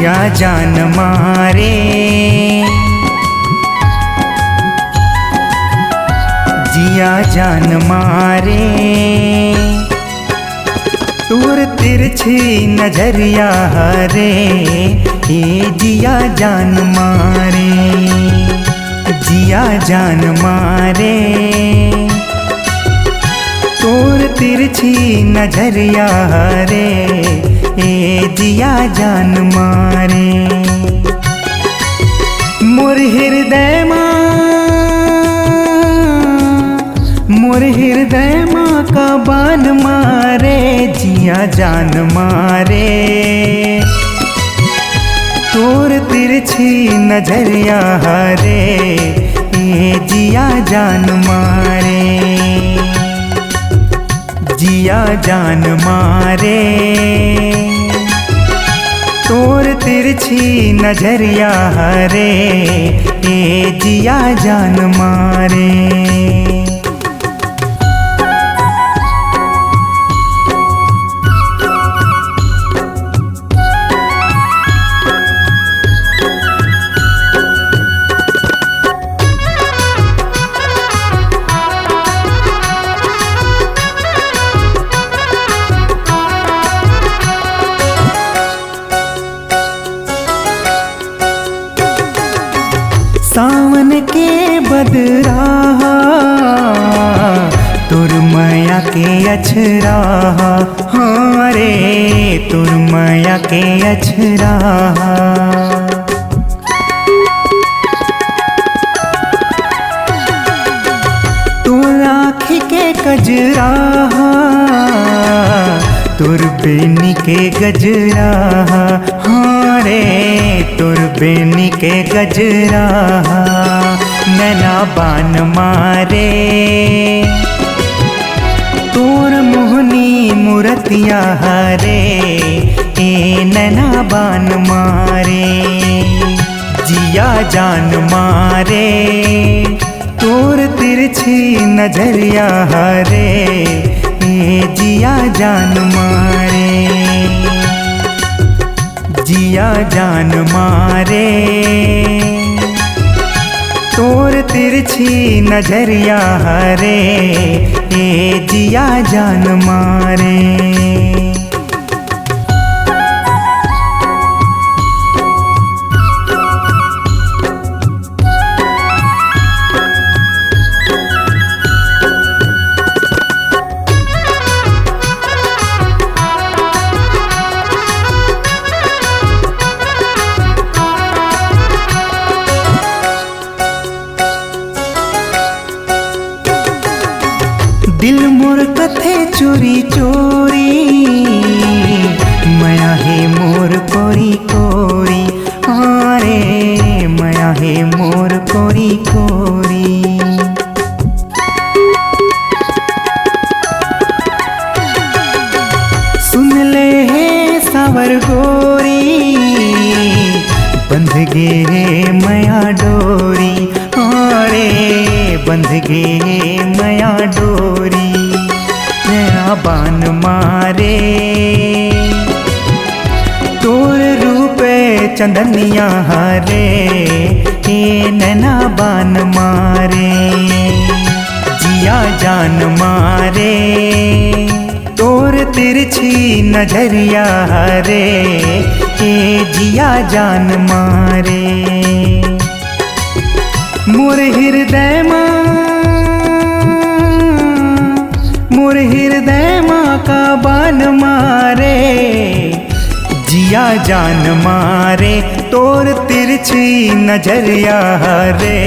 जिया जान मारे, जिया जान मारे, तोर तिरछी नजरिया रे, ये जिया जान मारे, जिया जान मारे, तोर तिरछी नजरिया रे, ए जिया जान मारे। मोर हृदय माँ का बान मारे, जिया जान मारे, तोर तिरछी नजरिया रे, ए जिया जान मारे, जिया जान मारे, तोर तिरछी नजरिया रे, ए जिया जान मारे। सावन के बदरा तुर माया के अछरा, हाँ रे तुर माया के अछरा, तुर आँखी के कजरा, तुर बेनी के गजरा, हाँ रे तुर बेनी के गजरा, नैना बान मारे, तोर मोहनी मूर्तिया रे, ए नैना बान मारे, जिया जान मारे, तोर तिरछी नजरिया रे, ए जिया जान मारे, जिया जान मारे, तोर तिरछी नजरिया रे, ए जिया जान मारे। दिल मोर कथे चोरी चोरी, माया है मोर कोरी कोरी, रे माया है मोर कोरी कोरी, सुन ले है सावर गोरी, बंध गे माया डोरी, रे बंध गे माया डोरी, नैना बान मारे, तोर रूपे चंदनिया रे, ए नैना बान मारे, जिया जान मारे, तोर तिरछी नजरिया रे, ए जिया जान मारे। मोर हृदय माँ का बान मारे, जिया जान मारे, तोर तिरछी नजरिया रे,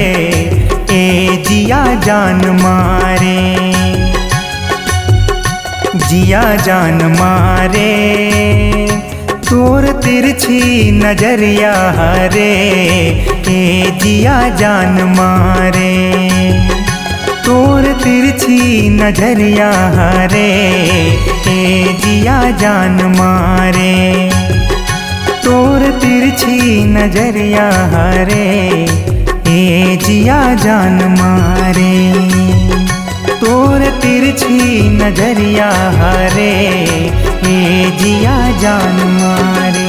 ए जिया जान मारे, जिया जान मारे, तोर तिरछी नजरिया रे, ए जिया जान मारे, तोर तिरछी नजरिया रे, ए जिया जान मारे, तोर तिरछी नजरिया रे, ए जिया जान मारे, तोर तिरछी नजरिया रे, ए जिया जान मारे।